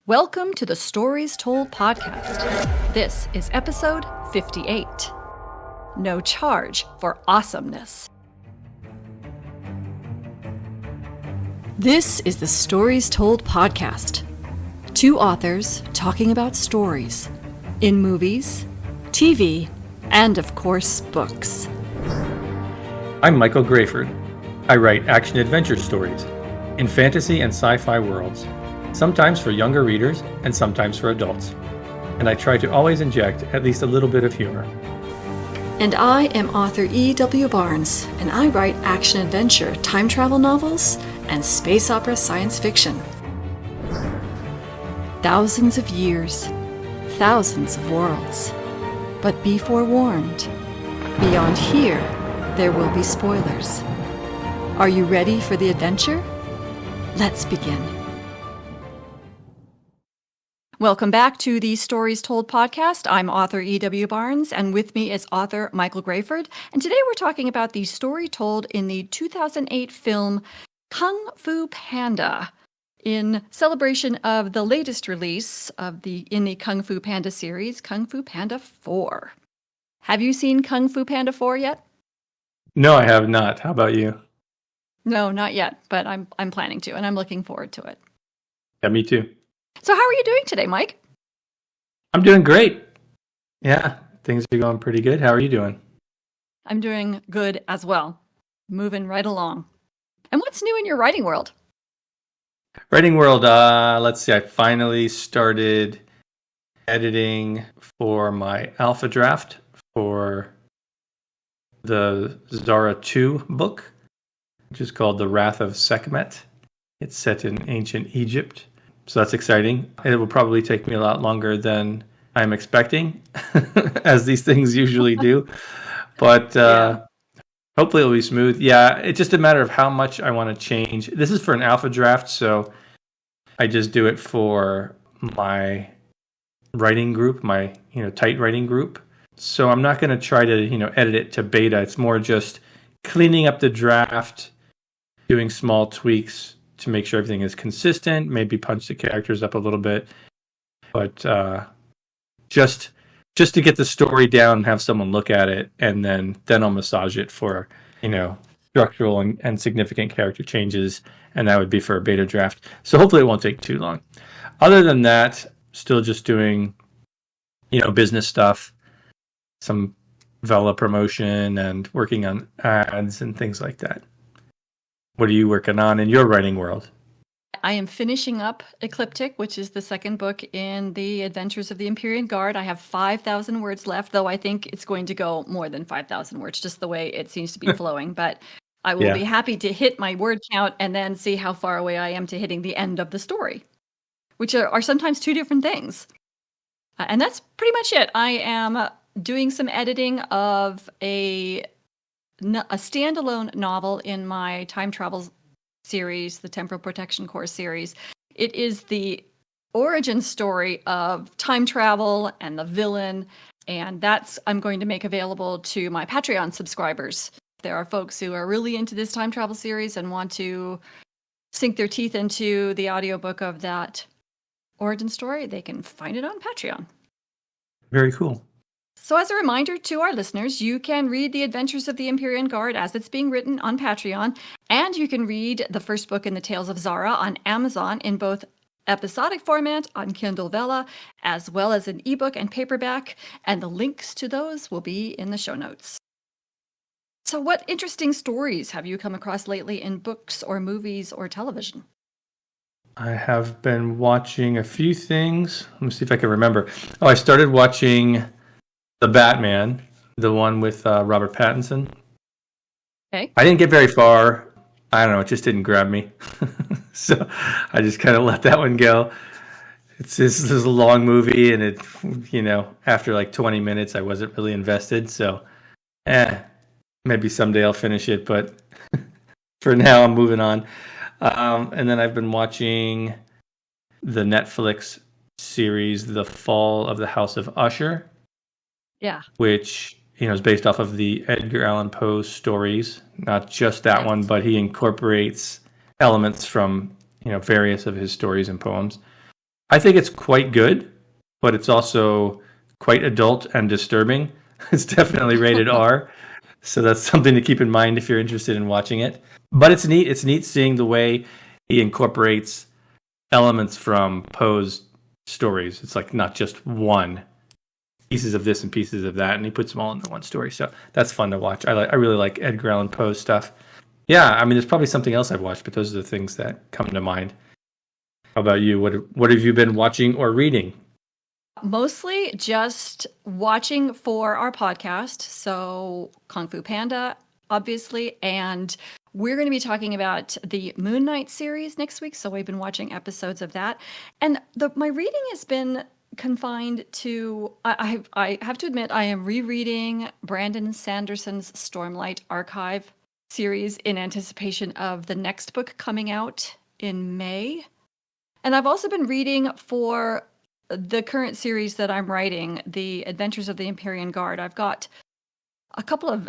Welcome to the Stories Told podcast. This is episode 58. No charge for awesomeness. This is the Stories Told podcast. Two authors talking about stories in movies, TV, and of course, books. I'm Michael Grayford. I write action-adventure stories in fantasy and sci-fi worlds, sometimes for younger readers and sometimes for adults. And I try to always inject at least a little bit of humor. And I am author E.W. Barnes, and I write action-adventure, time travel novels, and space opera science fiction. Thousands of years, thousands of worlds. But be forewarned, beyond here, there will be spoilers. Are you ready for the adventure? Let's begin. Welcome back to the Stories Told podcast. I'm author E.W. Barnes, and with me is author Michael Grayford. And today we're talking about the story told in the 2008 film Kung Fu Panda, in celebration of the latest release of the Kung Fu Panda series, Kung Fu Panda 4. Have you seen Kung Fu Panda 4 yet? No, I have not. How about you? No, not yet, but I'm planning to, and I'm looking forward to it. Yeah, me too. So how are you doing today, Mike? I'm doing great. Yeah, things are going pretty good. How are you doing? I'm doing good as well. Moving right along. And what's new in your writing world? Writing world, let's see. I finally started editing for my alpha draft for the Zara 2 book, which is called The Wrath of Sekhmet. It's set in ancient Egypt. So that's exciting. It will probably take me a lot longer than I'm expecting, as these things usually do. But hopefully it'll be smooth. Yeah, it's just a matter of how much I want to change. This is for an alpha draft, so I just do it for my writing group, my tight writing group. So I'm not going to try to edit it to beta. It's more just cleaning up the draft, doing small tweaks to make sure everything is consistent, maybe punch the characters up a little bit, but just to get the story down and have someone look at it, and then I'll massage it for structural and significant character changes, and that would be for a beta draft. So hopefully it won't take too long. Other than that, still just doing business stuff, some Vela promotion, and working on ads and things like that. What are you working on in your writing world? I am finishing up Ecliptic, which is the second book in the Adventures of the Empyrean Guard. I have 5,000 words left, though I think it's going to go more than 5,000 words, just the way it seems to be flowing. But I will be happy to hit my word count and then see how far away I am to hitting the end of the story, which are sometimes two different things. And that's pretty much it. I am doing some editing of a standalone novel in my time travel series, the Temporal Protection Course series. It is the origin story of time travel and the villain, and I'm going to make available to my Patreon subscribers. There are folks who are really into this time travel series and want to sink their teeth into the audiobook of that origin story. They can find it on Patreon. Very cool. So as a reminder to our listeners, you can read The Adventures of the Empyrean Guard as it's being written on Patreon, and you can read the first book in the Tales of Zara on Amazon in both episodic format on Kindle Vella, as well as an ebook and paperback, and the links to those will be in the show notes. So what interesting stories have you come across lately in books or movies or television? I have been watching a few things. Let me see if I can remember. I started watching The Batman, the one with Robert Pattinson. Okay. I didn't get very far. I don't know, it just didn't grab me. So I just kind of let that one go. This is a long movie, and after like 20 minutes, I wasn't really invested. So, maybe someday I'll finish it, but for now, I'm moving on. And then I've been watching the Netflix series, The Fall of the House of Usher. Yeah. Which, is based off of the Edgar Allan Poe stories. Not just that one, but he incorporates elements from, various of his stories and poems. I think it's quite good, but it's also quite adult and disturbing. It's definitely rated R, so that's something to keep in mind if you're interested in watching it. But it's neat. It's neat seeing the way he incorporates elements from Poe's stories. It's like not just one, pieces of this and pieces of that, and he puts them all into one story. So that's fun to watch. I really like Edgar Allan Poe's stuff. Yeah, I mean, there's probably something else I've watched, but those are the things that come to mind. How about you? What have you been watching or reading? Mostly just watching for our podcast. So Kung Fu Panda, obviously, and we're going to be talking about the Moon Knight series next week. So we've been watching episodes of that, and my reading has been confined to. I have to admit, I am rereading Brandon Sanderson's Stormlight Archive series in anticipation of the next book coming out in May. And I've also been reading for the current series that I'm writing, The Adventures of the Empyrean Guard. I've got a couple of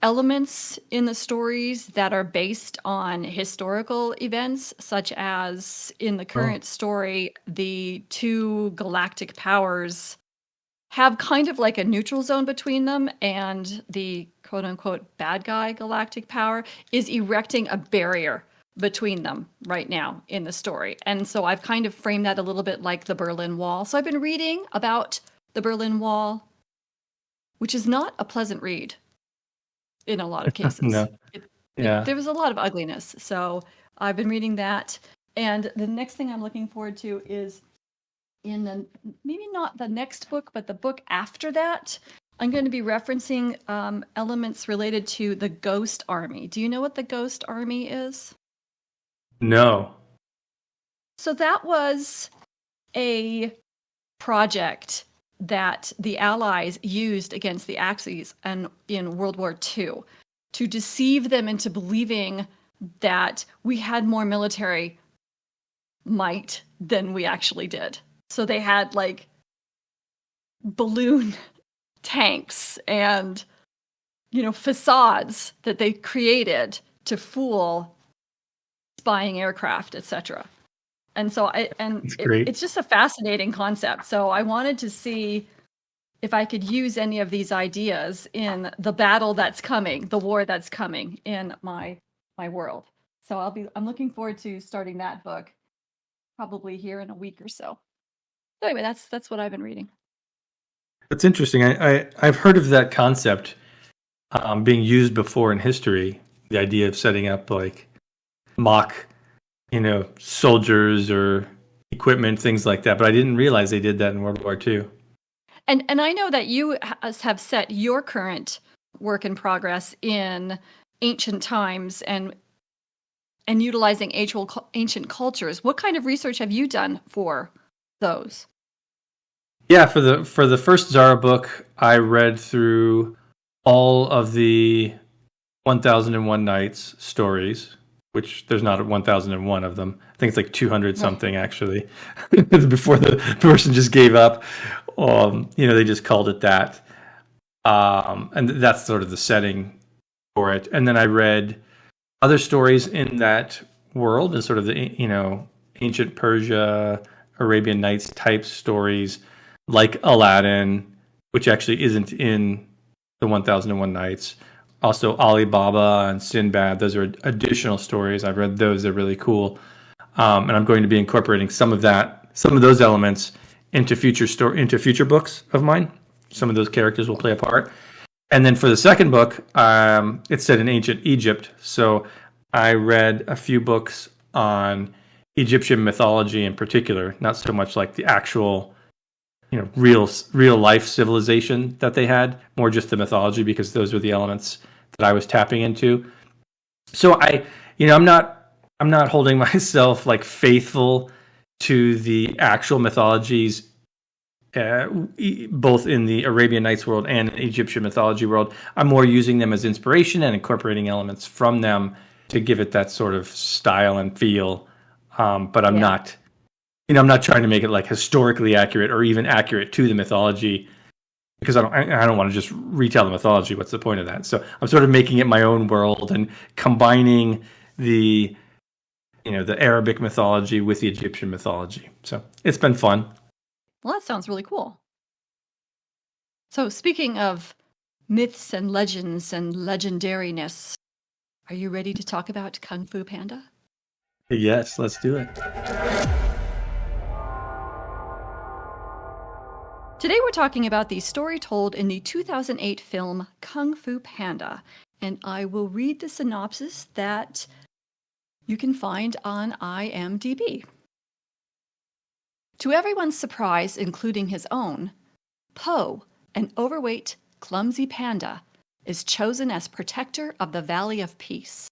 elements in the stories that are based on historical events, such as in the current story, the two galactic powers have kind of like a neutral zone between them, and the quote-unquote bad guy galactic power is erecting a barrier between them right now in the story. And so I've kind of framed that a little bit like the Berlin Wall. So I've been reading about the Berlin Wall, which is not a pleasant read in a lot of cases. No. There was a lot of ugliness. So I've been reading that. And the next thing I'm looking forward to is maybe not the next book, but the book after that. I'm going to be referencing elements related to the Ghost Army. Do you know what the Ghost Army is? No. So that was a project that the Allies used against the Axis and in World War II to deceive them into believing that we had more military might than we actually did. So they had like balloon tanks and, facades that they created to fool spying aircraft, etc. And so it's just a fascinating concept. So I wanted to see if I could use any of these ideas in the battle that's coming, the war that's coming in my world. So I'm looking forward to starting that book probably here in a week or so. So anyway, that's what I've been reading. That's interesting. I've heard of that concept being used before in history. The idea of setting up like mock, soldiers or equipment, things like that. But I didn't realize they did that in World War II. And I know that you have set your current work in progress in ancient times and utilizing ancient cultures. What kind of research have you done for those? Yeah, for the first Zara book, I read through all of the 1001 Nights stories, which there's not 1001 of them. I think it's like 200 something actually. Before the person just gave up, they just called it that, and that's sort of the setting for it. And then I read other stories in that world and sort of the ancient Persia, Arabian Nights type stories, like Aladdin, which actually isn't in the 1001 Nights. Also Alibaba and Sinbad. Those are additional stories. I've read those. They're really cool. And I'm going to be incorporating some of those elements into future books of mine. Some of those characters will play a part. And then for the second book, it's set in ancient Egypt. So I read a few books on Egyptian mythology in particular, not so much like the actual real life civilization that they had, more just the mythology, because those were the elements that I was tapping into. So I'm not holding myself like faithful to the actual mythologies, both in the Arabian Nights world and Egyptian mythology world. I'm more using them as inspiration and incorporating elements from them to give it that sort of style and feel. But I'm not. I'm not trying to make it like historically accurate or even accurate to the mythology, because I don't want to just retell the mythology. What's the point of that? So I'm sort of making it my own world and combining the the Arabic mythology with the Egyptian mythology. So it's been fun. Well, that sounds really cool. So speaking of myths and legends and legendariness, are you ready to talk about Kung Fu Panda? Yes, let's do it. Today we're talking about the story told in the 2008 film Kung Fu Panda, and I will read the synopsis that you can find on IMDb. To everyone's surprise, including his own, Po, an overweight, clumsy panda, is chosen as protector of the Valley of Peace.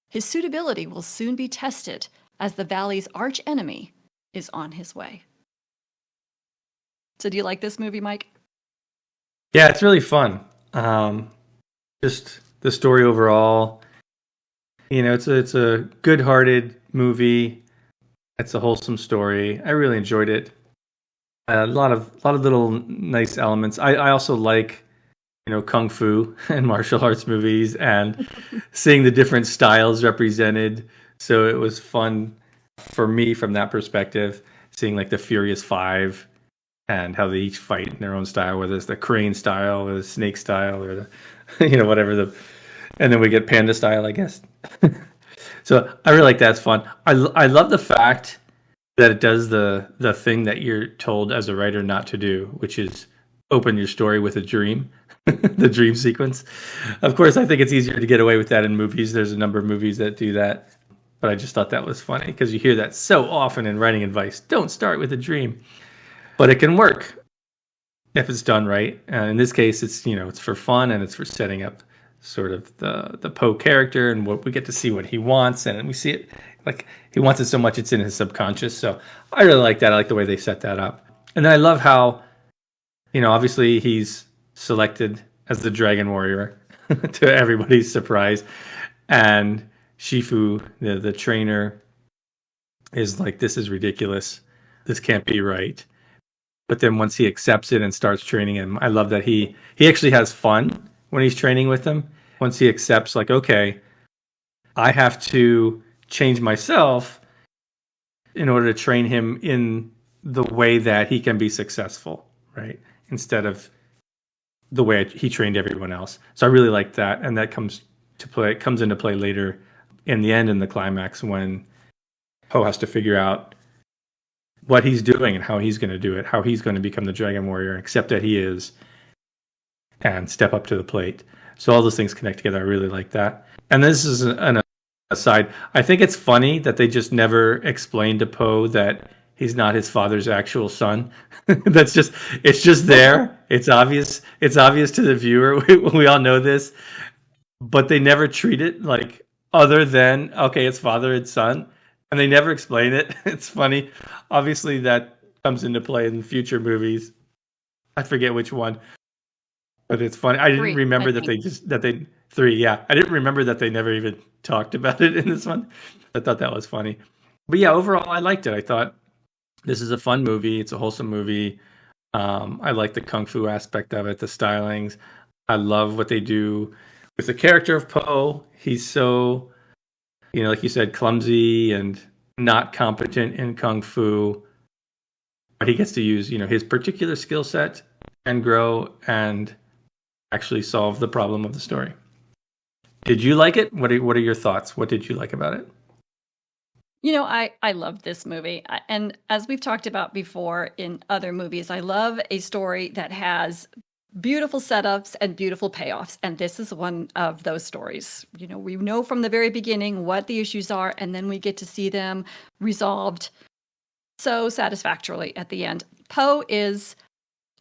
His suitability will soon be tested as the valley's archenemy is on his way. So do you like this movie, Mike? Yeah, it's really fun. Just the story overall. It's a good-hearted movie. It's a wholesome story. I really enjoyed it. A lot of little nice elements. I also like kung fu and martial arts movies and seeing the different styles represented. So it was fun for me from that perspective, seeing like the Furious Five and how they each fight in their own style, whether it's the crane style or the snake style or the whatever and then we get panda style, I guess. So I really like that. It's fun. I love the fact that it does the thing that you're told as a writer not to do, which is open your story with a dream, the dream sequence. Of course, I think it's easier to get away with that in movies. There's a number of movies that do that. But I just thought that was funny because you hear that so often in writing advice. Don't start with a dream. But it can work if it's done right. In this case, it's for fun and it's for setting up sort of the Poe character and what we get to see what he wants, and we see it like he wants it so much it's in his subconscious. So I really like that. I like the way they set that up, and then I love how obviously he's selected as the Dragon Warrior to everybody's surprise, and Shifu, the trainer, is like, this is ridiculous. This can't be right. But then once he accepts it and starts training him, I love that he actually has fun when he's training with him. Once he accepts, like, okay, I have to change myself in order to train him in the way that he can be successful, right? Instead of the way he trained everyone else. So I really like that. And that comes into play later in the end, in the climax, when Poe has to figure out what he's doing and how he's going to do it, how he's going to become the Dragon Warrior, accept that he is, and step up to the plate. So all those things connect together. I really like that. And this is an aside. I think it's funny that they just never explained to Poe that he's not his father's actual son. It's just there. It's obvious. It's obvious to the viewer. We all know this, but they never treat it like other than, okay, it's father and son. And they never explain it. It's funny. Obviously, that comes into play in future movies. I forget which one, but it's funny. I didn't remember that they three. Yeah, I didn't remember that they never even talked about it in this one. I thought that was funny. But yeah, overall, I liked it. I thought this is a fun movie. It's a wholesome movie. I like the kung fu aspect of it, the stylings. I love what they do with the character of Poe. He's so, like you said, clumsy and not competent in kung fu, but he gets to use, his particular skill set and grow and actually solve the problem of the story. Did you like it? What are your thoughts? What did you like about it? I love this movie. And as we've talked about before in other movies, I love a story that has beautiful setups and beautiful payoffs. And this is one of those stories. We know from the very beginning what the issues are, and then we get to see them resolved so satisfactorily at the end. Poe is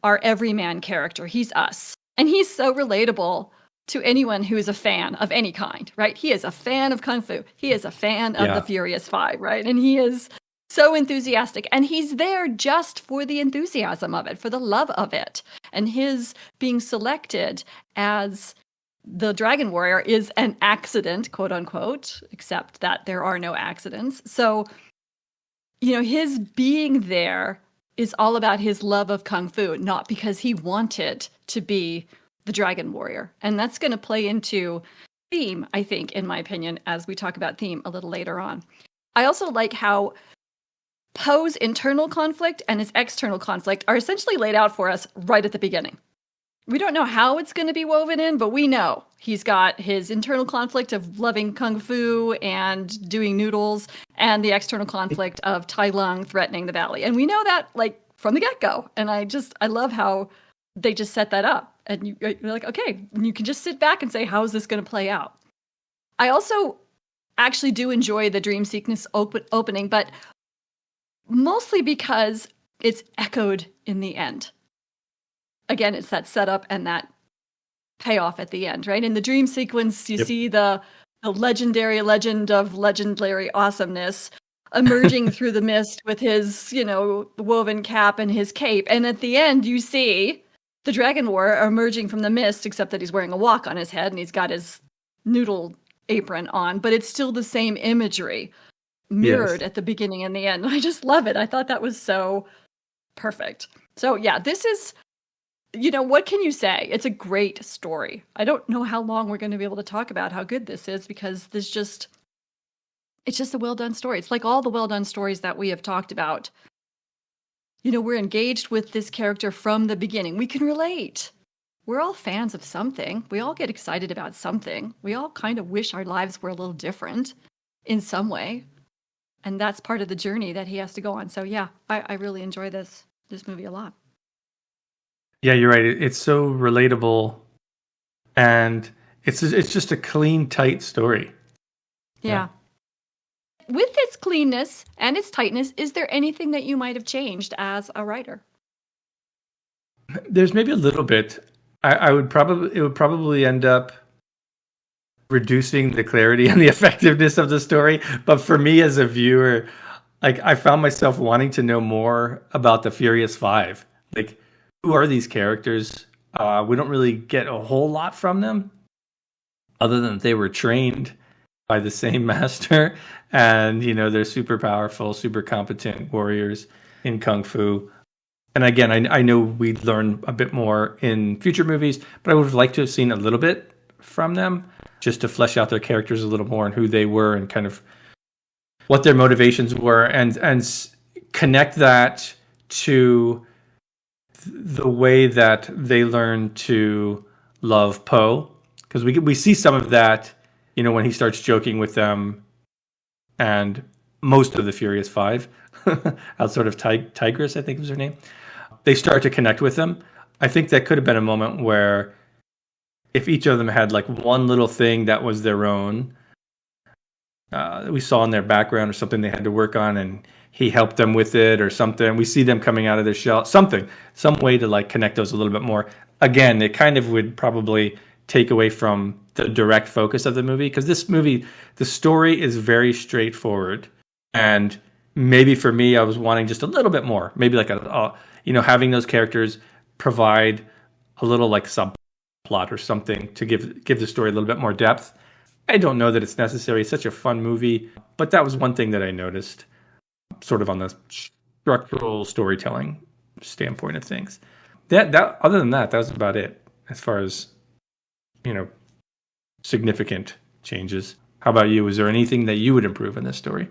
our everyman character. He's us. And he's so relatable to anyone who is a fan of any kind, right? He is a fan of Kung Fu. He is a fan of the Furious Five, right? And he is so enthusiastic. And he's there just for the enthusiasm of it, for the love of it. And his being selected as the Dragon Warrior is an accident, quote unquote, except that there are no accidents. So, his being there is all about his love of Kung Fu, not because he wanted to be the Dragon Warrior. And that's going to play into theme, I think, in my opinion, as we talk about theme a little later on. I also like how Poe's internal conflict and his external conflict are essentially laid out for us right at the beginning. We don't know how it's going to be woven in, but we know he's got his internal conflict of loving kung fu and doing noodles, and the external conflict of Tai Lung threatening the valley. And we know that like from the get-go. And I love how they just set that up. And you're like, okay, you can just sit back and say, how is this going to play out? I also actually do enjoy the dream sequence opening, but mostly because it's echoed in the end. Again, it's that setup and that payoff at the end, right? In the dream sequence, you see the legendary legend of legendary awesomeness emerging through the mist with his, woven cap and his cape. And at the end, you see the Dragon War emerging from the mist, except that he's wearing a wok on his head and he's got his noodle apron on, but it's still the same imagery mirrored at the beginning and the end. I just love it. I thought that was so perfect. So yeah, this is, what can you say? It's a great story. I don't know how long we're going to be able to talk about how good this is, because it's just a well done story. It's like all the well done stories that we have talked about. We're engaged with this character from the beginning. We can relate. We're all fans of something. We all get excited about something. We all kind of wish our lives were a little different in some way. And that's part of the journey that he has to go on. So yeah, I really enjoy this movie a lot. Yeah, you're right. It's so relatable, and it's just a clean, tight story. Yeah. With its cleanness and its tightness, is there anything that you might have changed as a writer? There's maybe a little bit. It would probably end up reducing the clarity and the effectiveness of the story. But for me as a viewer, like, I found myself wanting to know more about the Furious Five. Like, who are these characters? We don't really get a whole lot from them, other than they were trained by the same master, and they're super powerful, super competent warriors in kung fu. And again, I know we'd learn a bit more in future movies, but I would have liked to have seen a little bit from them, just to flesh out their characters a little more and who they were and kind of what their motivations were, and connect that to the way that they learn to love Poe, because we see some of that, when he starts joking with them, and most of the Furious Five, outside of Tigress, I think was her name, they start to connect with them. I think that could have been a moment where, if each of them had like one little thing that was their own, we saw in their background or something they had to work on, and he helped them with it or something. We see them coming out of their shell, some way to like connect those a little bit more. Again, it kind of would probably take away from the direct focus of the movie, because this movie, the story is very straightforward. And maybe for me, I was wanting just a little bit more, maybe like having those characters provide a little like subplot or something to give the story a little bit more depth. I don't know that it's necessary. It's such a fun movie, but that was one thing that I noticed, sort of on the structural storytelling standpoint of things. That other than that was about it as far as significant changes. How about you? Was there anything that you would improve in this story?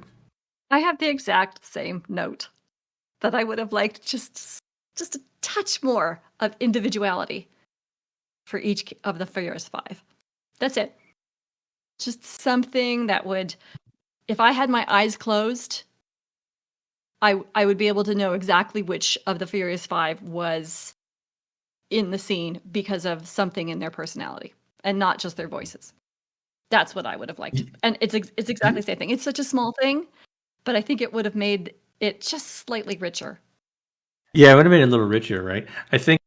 I have the exact same note, that I would have liked just a touch more of individuality for each of the Furious Five. That's it. Just something that would, if I had my eyes closed, I would be able to know exactly which of the Furious Five was in the scene because of something in their personality and not just their voices. That's what I would have liked. And it's exactly the same thing. It's such a small thing, but I think it would have made it just slightly richer. Yeah, it would have made it a little richer, right? I think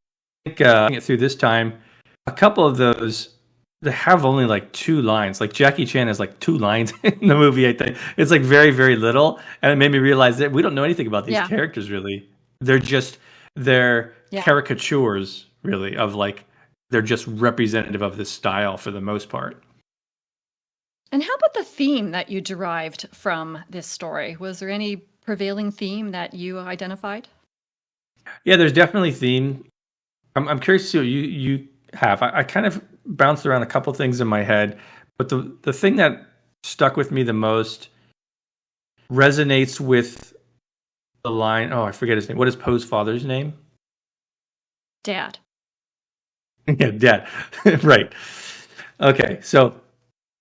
through this time, a couple of those, they have only like 2 lines. Like Jackie Chan has like 2 lines in the movie, I think. It's like very, very little. And it made me realize that we don't know anything about these characters, really. They're caricatures, really, of like, they're just representative of this style for the most part. And how about the theme that you derived from this story? Was there any prevailing theme that you identified? Yeah, there's definitely theme. I'm curious to see what you have. I kind of bounced around a couple things in my head, but the thing that stuck with me the most resonates with the line. Oh, I forget his name. What is Poe's father's name? Dad. Yeah, Dad. Right. Okay, so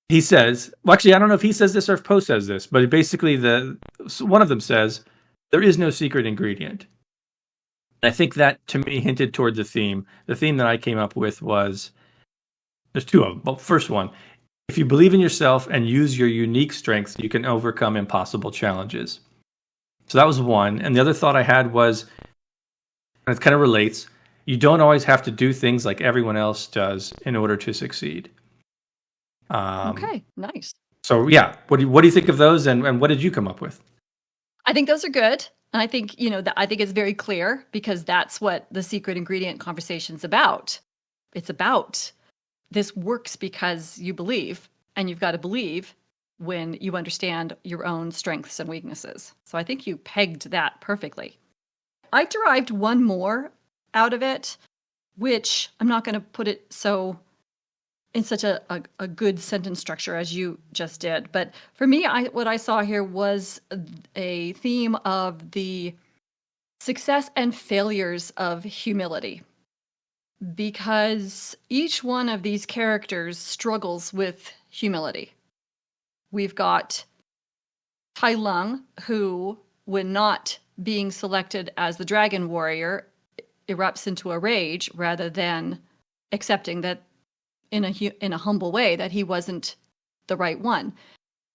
he says, well, actually, I don't know if he says this or if Poe says this, but basically, one of them says, there is no secret ingredient. And I think that, to me, hinted toward the theme. The theme that I came up with was, there's two of them. Well, first one, if you believe in yourself and use your unique strengths, you can overcome impossible challenges. So that was one. And the other thought I had was, and it kind of relates, you don't always have to do things like everyone else does in order to succeed. Okay, nice. So yeah, what do you think of those, and what did you come up with? I think those are good. And I think, I think it's very clear because that's what the secret ingredient conversation's about. It's about this works because you believe, and you've got to believe when you understand your own strengths and weaknesses. So I think you pegged that perfectly. I derived one more out of it, which I'm not going to put it so in such a good sentence structure as you just did. But for me, what I saw here was a theme of the success and failures of humility. Because each one of these characters struggles with humility. We've got Tai Lung, who, when not being selected as the dragon warrior, erupts into a rage rather than accepting that in a humble way that he wasn't the right one.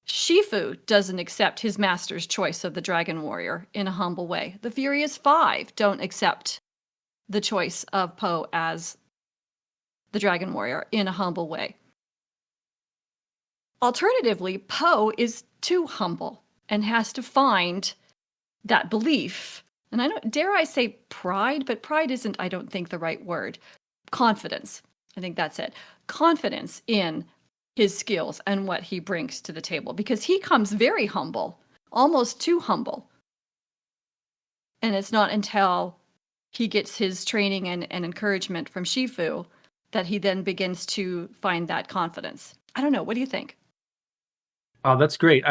Shifu doesn't accept his master's choice of the dragon warrior in a humble way. The Furious Five don't accept the choice of Poe as the dragon warrior in a humble way. Alternatively, Poe is too humble and has to find that belief. And dare I say pride, but pride isn't, I don't think, the right word. Confidence. I think that's it. Confidence in his skills and what he brings to the table, because he comes very humble, almost too humble. And it's not until he gets his training and encouragement from Shifu that he then begins to find that confidence. I don't know. What do you think? Oh, that's great.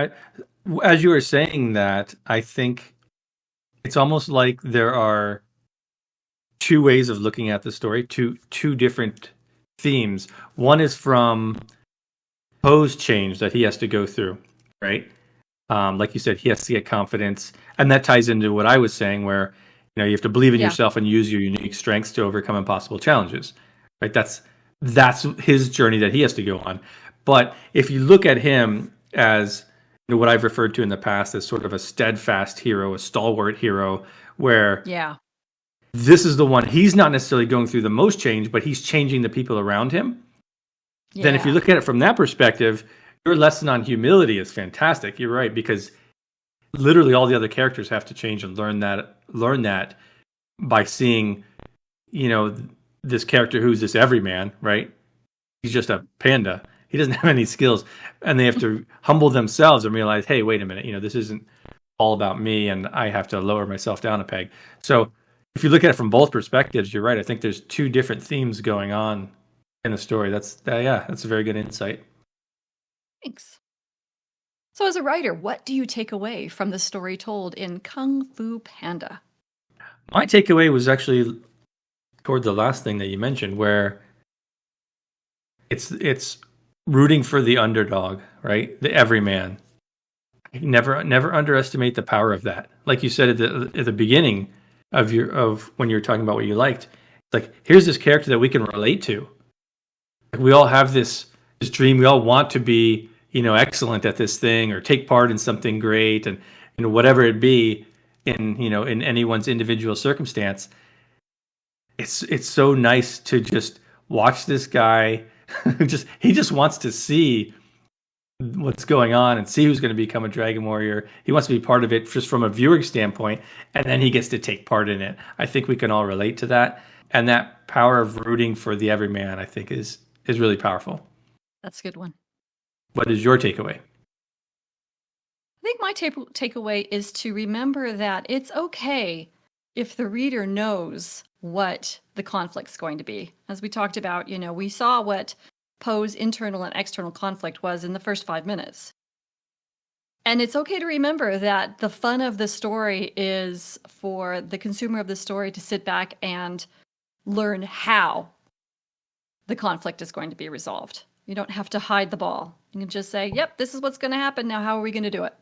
As you were saying that, I think it's almost like there are two ways of looking at the story, two different themes. One is from Poe's change that he has to go through, right? Like you said, he has to get confidence, and that ties into what I was saying, where you have to believe in yourself and use your unique strengths to overcome impossible challenges, right? That's his journey that he has to go on. But if you look at him as what I've referred to in the past as sort of a steadfast hero, a stalwart hero, where this is the one, he's not necessarily going through the most change, but he's changing the people around him. Yeah. Then if you look at it from that perspective, your lesson on humility is fantastic. You're right, because literally all the other characters have to change and learn that by seeing, this character who's this everyman, right? He's just a panda. He doesn't have any skills, and they have to humble themselves and realize, hey, wait a minute, this isn't all about me, and I have to lower myself down a peg. So if you look at it from both perspectives, you're right. I think there's two different themes going on in the story. That's a very good insight. Thanks. So as a writer, what do you take away from the story told in Kung Fu Panda? My takeaway was actually toward the last thing that you mentioned, where it's rooting for the underdog, right? The everyman. Never underestimate the power of that. Like you said at the beginning of when you were talking about what you liked, it's like, here's this character that we can relate to. Like, we all have this dream. We all want to be, excellent at this thing or take part in something great, and whatever it be in anyone's individual circumstance. It's so nice to just watch this guy. He just wants to see what's going on and see who's going to become a dragon warrior. He wants to be part of it just from a viewing standpoint, and then he gets to take part in it. I think we can all relate to that, and that power of rooting for the everyman, I think, is really powerful. That's a good one. What is your takeaway? I think my takeaway is to remember that it's okay if the reader knows what the conflict's going to be. As we talked about, we saw what Poe's internal and external conflict was in the first 5 minutes. And it's okay to remember that the fun of the story is for the consumer of the story to sit back and learn how the conflict is going to be resolved. You don't have to hide the ball. You can just say, yep, this is what's going to happen. Now, how are we going to do it?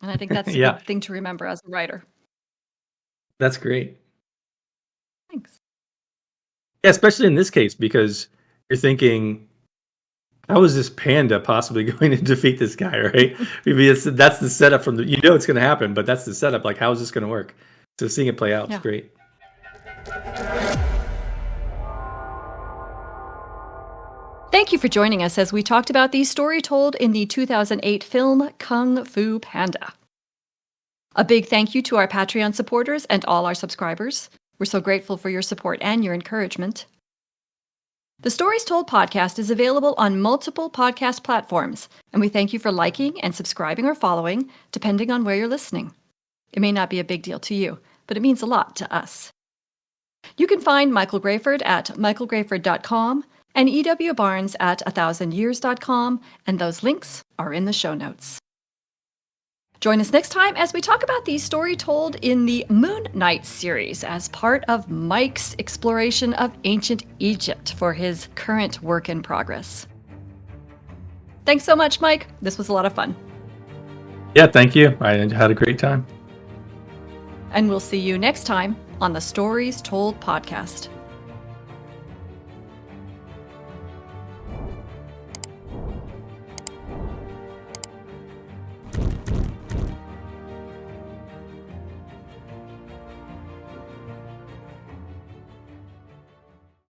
And I think that's a Yeah, good thing to remember as a writer. that's great. Thanks. Yeah, especially in this case, because you're thinking, how is this panda possibly going to defeat this guy, right? Maybe that's the setup from the, it's going to happen, but that's the setup. Like, how is this going to work? So seeing it play out is great. Thank you for joining us as we talked about the story told in the 2008 film Kung Fu Panda. A big thank you to our Patreon supporters and all our subscribers. We're so grateful for your support and your encouragement. The Stories Told podcast is available on multiple podcast platforms, and we thank you for liking and subscribing or following, depending on where you're listening. It may not be a big deal to you, but it means a lot to us. You can find Michael Grayford at michaelgrayford.com and E.W. Barnes at 1000years.com, and those links are in the show notes. Join us next time as we talk about the story told in the Moon Knight series as part of Mike's exploration of ancient Egypt for his current work in progress. Thanks so much, Mike. This was a lot of fun. Yeah, thank you. I had a great time. And we'll see you next time on the Stories Told podcast.